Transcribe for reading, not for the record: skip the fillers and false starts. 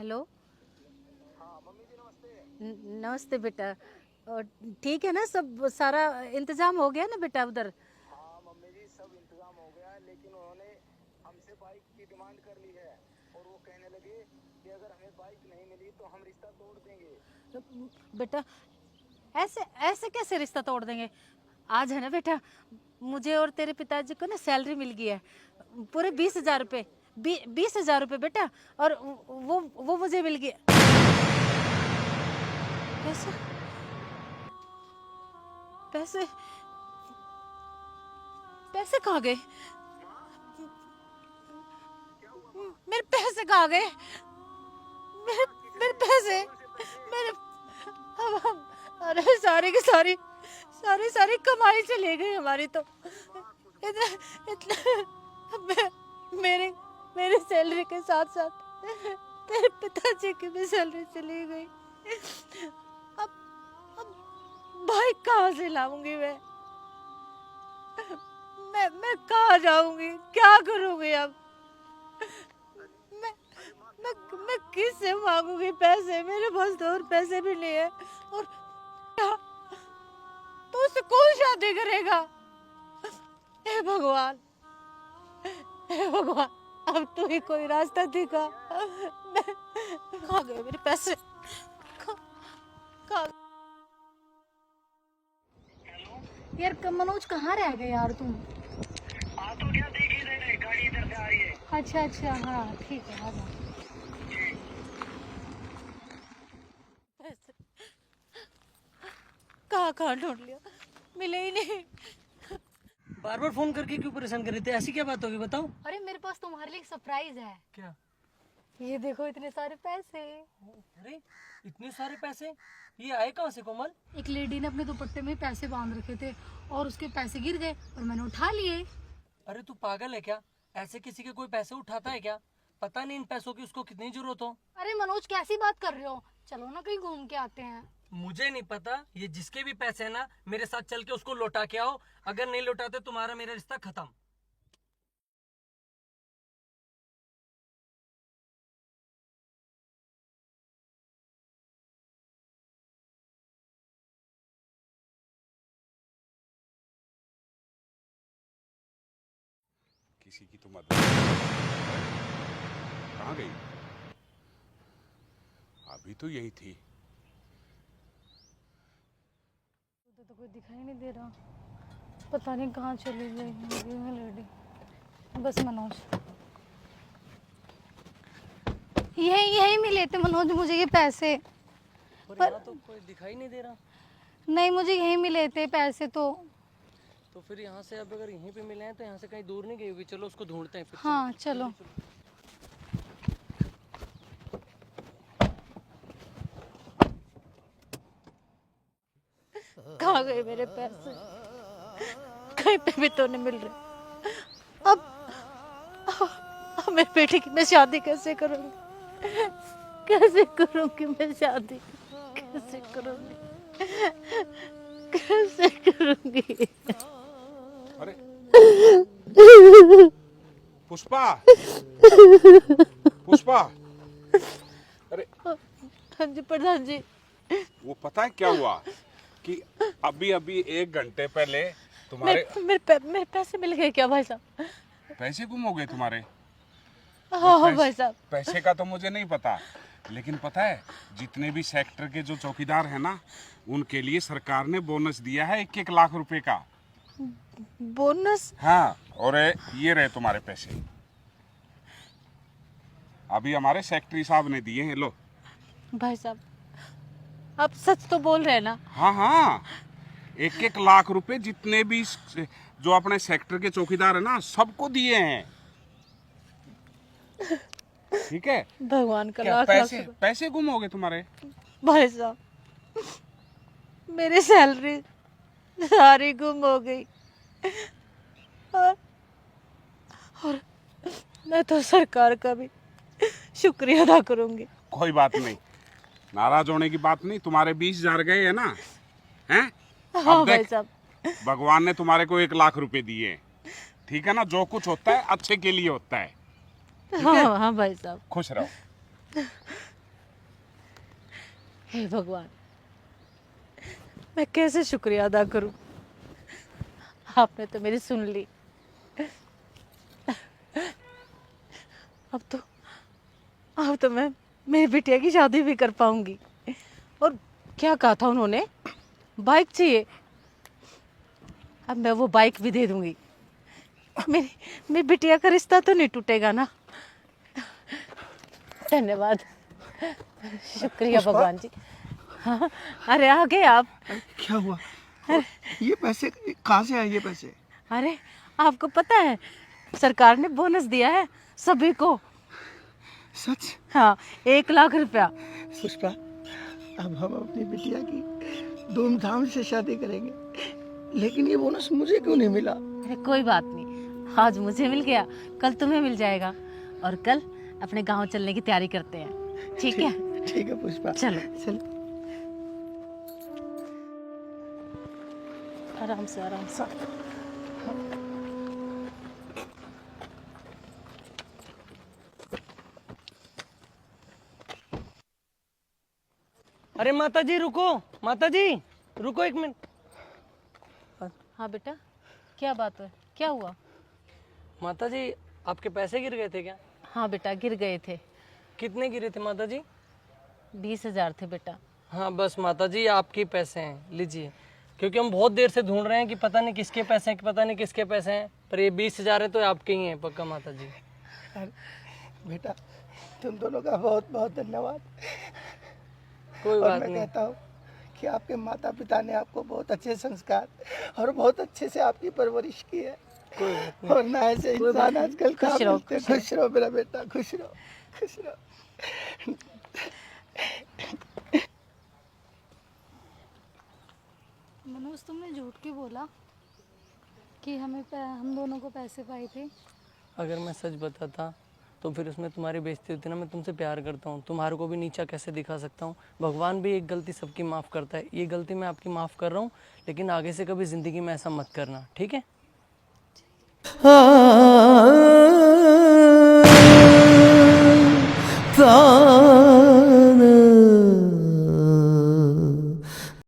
Hello. हाँ mummy जी नमस्ते। नमस्ते बेटा। ठीक है ना, सब सारा इंतजाम हो गया ना बेटा उधर? हाँ मम्मी जी सब इंतजाम हो गया है, लेकिन उन्होंने हमसे बाइक की डिमांड कर ली है और वो कहने लगे कि अगर हमें बाइक नहीं मिली तो हम रिश्ता तोड़ देंगे। बेटा ऐसे ऐसे कैसे रिश्ता तोड़ देंगे? आज है ना बेटा, मुझे और तेरे पिताजी को ना सैलरी मिल गई है, पूरे 20,000 रुपये। 20,000 रुपये बेटा। और वो मुझे मिल गया। पैसे पैसे पैसे कहाँ गए? मेरे पैसे कहाँ गए? मेरे मेरे पैसे मेरे अरे सारी की सारी सारी सारी कमाई चली गई हमारी तो। इतना इतना मेरे मेरी सैलरी के साथ साथ तेरे पिताजी की भी सैलरी चली गई। अब बाइक कहाँ से लाऊंगी मैं कहाँ जाऊंगी, क्या करूंगी अब? मैं मैं किससे मांगूंगी पैसे? मेरे पास तो और पैसे भी नहीं है। और क्या? तो उससे कौन शादी करेगा? हे भगवान, हे भगवान, अब तू ही कोई रास्ता दिखा। कहाँ गए मेरे पैसे? कहाँ? यार मनोज कहाँ रह गए यार तुम? तो क्या देख ही रहे हैं, गाड़ी इधर से आ रही है। अच्छा अच्छा, हाँ ठीक है, आ जाओ। पैसे कहाँ कहाँ ढूंढ लिया, मिले ही नहीं। बार बार फोन करके क्यों परेशान कर रहे थे? ऐसी क्या बात होगी बताओ। अरे मेरे पास तुम्हारे लिए एक सरप्राइज है। क्या? ये देखो इतने सारे पैसे। अरे इतने सारे पैसे ये आए कहाँ से कोमल? एक लेडी ने अपने दुपट्टे में पैसे बांध रखे थे और उसके पैसे गिर गए और मैंने उठा लिए। अरे तू पागल है क्या? ऐसे किसी के कोई पैसे उठाता है क्या? पता नहीं इन पैसों की उसको कितनी जरूरत हो। अरे मनोज कैसी बात कर रहे हो? चलो ना कहीं घूम के आते हैं। मुझे नहीं पता, ये जिसके भी पैसे है ना मेरे साथ चल के उसको लौटा के आओ। अगर नहीं लौटाते तुम्हारा मेरा रिश्ता खत्म। किसी की तो मदद। कहाँ गई? अभी तो यही थी। तो कोई दिखाई नहीं दे रहा, पता नहीं कहाँ चली गई लेडी। बस मनोज, यही यही मिले थे मनोज मुझे ये पैसे। पर यहाँ तो कोई दिखाई नहीं दे रहा। नहीं, मुझे यही मिले थे पैसे तो। तो फिर यहाँ से अब अगर यहीं पे मिले हैं तो यहाँ से कहीं दूर नहीं गई होगी। चलो उसको ढूंढते हैं फिर। हाँ चलो। कहाँ गए मेरे पैसे? कहीं पे भी तो नहीं मिल रहे। अब मेरी बेटी की मैं शादी कैसे करूँगी? कैसे करूँगी मैं शादी? कैसे करूँगी? कैसे करूँगी? अरे पुष्पा, पुष्पा, अरे हाँ जी प्रधान जी। वो पता है क्या हुआ कि अभी अभी 1 घंटे पहले तुम्हारे मेरे पैसे मिल गए क्या भाई साहब? पैसे गुम हो गए तुम्हारे। हाँ भाई साहब। पैसे का तो मुझे नहीं पता, लेकिन पता है जितने भी सेक्टर के जो चौकीदार है ना, उनके लिए सरकार ने बोनस दिया है 1-1 लाख रुपए का। बोनस? हाँ, और ये रहे तुम्हारे पैसे। अभी हमारे सेक्रेटरी साहब ने दिए हैं, लो। भाई साहब आप सच तो बोल रहे हैं ना? हाँ हाँ, 1-1 लाख रुपए जितने भी जो अपने सेक्टर के चौकीदार है ना, सबको दिए हैं। ठीक है? भगवान का क्या लाख पैसे लाख पैसे गुम हो गए तुम्हारे? भाई साहब मेरी सैलरी सारी गुम हो गई और, और मैं तो सरकार का भी शुक्रिया अदा करूंगी। कोई बात नहीं, नाराज होने की बात नहीं। तुम्हारे 20,000 गए है ना, हैं? हाँ अब भाई देख, साहब। भगवान ने तुम्हारे को 1 लाख रुपए दिए हैं। ठीक है ना? जो कुछ होता है अच्छे के लिए होता है। हाँ हाँ भाई साहब। खुश रहो। हे भगवान, मैं कैसे शुक्रिया अदा करूं। आपने तो मेरी सुन ली। अब तो मैं मेरी बिटिया की शादी भी कर पाऊंगी। और क्या कहा था उन्होंने, बाइक चाहिए। अब मैं वो बाइक भी दे दूंगी। मेरी बिटिया का रिश्ता तो नहीं टूटेगा ना। धन्यवाद, शुक्रिया भगवान जी। हाँ, अरे आ गए आप। क्या हुआ? ये पैसे कहाँ से आए ये पैसे? अरे आपको पता है, सरकार ने बोनस दिया है सभी को। सच? हाँ, 1 लाख रुपया। पुष्पा, अब हम अपनी बिटिया की धूमधाम से शादी करेंगे, लेकिन ये बोनस मुझे क्यों नहीं मिला? अरे कोई बात नहीं, आज मुझे मिल गया, कल तुम्हें मिल जाएगा। और कल अपने गांव चलने की तैयारी करते हैं, ठीक है? ठीक है पुष्पा, चलो चलो। आराम से आराम से। अरे माता जी रुको, माता जी रुको 1 मिनट। हाँ बेटा, क्या बात है, क्या हुआ? माता जी आपके पैसे गिर गए थे क्या? हाँ बेटा, गिर गए थे। कितने गिरे थे माता जी? 20,000 थे बेटा। हाँ बस माता जी आपके पैसे हैं, लीजिए। क्योंकि हम बहुत देर से ढूंढ रहे हैं कि पता नहीं किसके पैसे हैं, पता नहीं किसके पैसे हैं, पर ये 20,000 है तो आपके ही हैं पक्का माता जी। बेटा, तुम दोनों का बहुत बहुत धन्यवाद। कोई और बात मैं नहीं। कहता हूँ कि आपके माता पिता ने आपको बहुत अच्छे संस्कार और बहुत अच्छे से आपकी परवरिश की है। कोई बात नहीं। और ना ऐसे इंसान आजकल कहाँ खुश रहो, मिलते। खुश रहो मेरा बेटा, खुश रहो, खुश रहो। मनोज, तुमने झूठ क्यों बोला कि हम दोनों को पैसे पाए थे? अगर मैं सच बताता तो फिर उसमें तुम्हारी बेइज्जती होती ना। मैं तुमसे प्यार करता हूँ, तुम्हारे को भी नीचा कैसे दिखा सकता हूँ। भगवान भी एक गलती सबकी माफ़ करता है, ये गलती मैं आपकी माफ़ कर रहा हूँ, लेकिन आगे से कभी ज़िंदगी में ऐसा मत करना, ठीक है?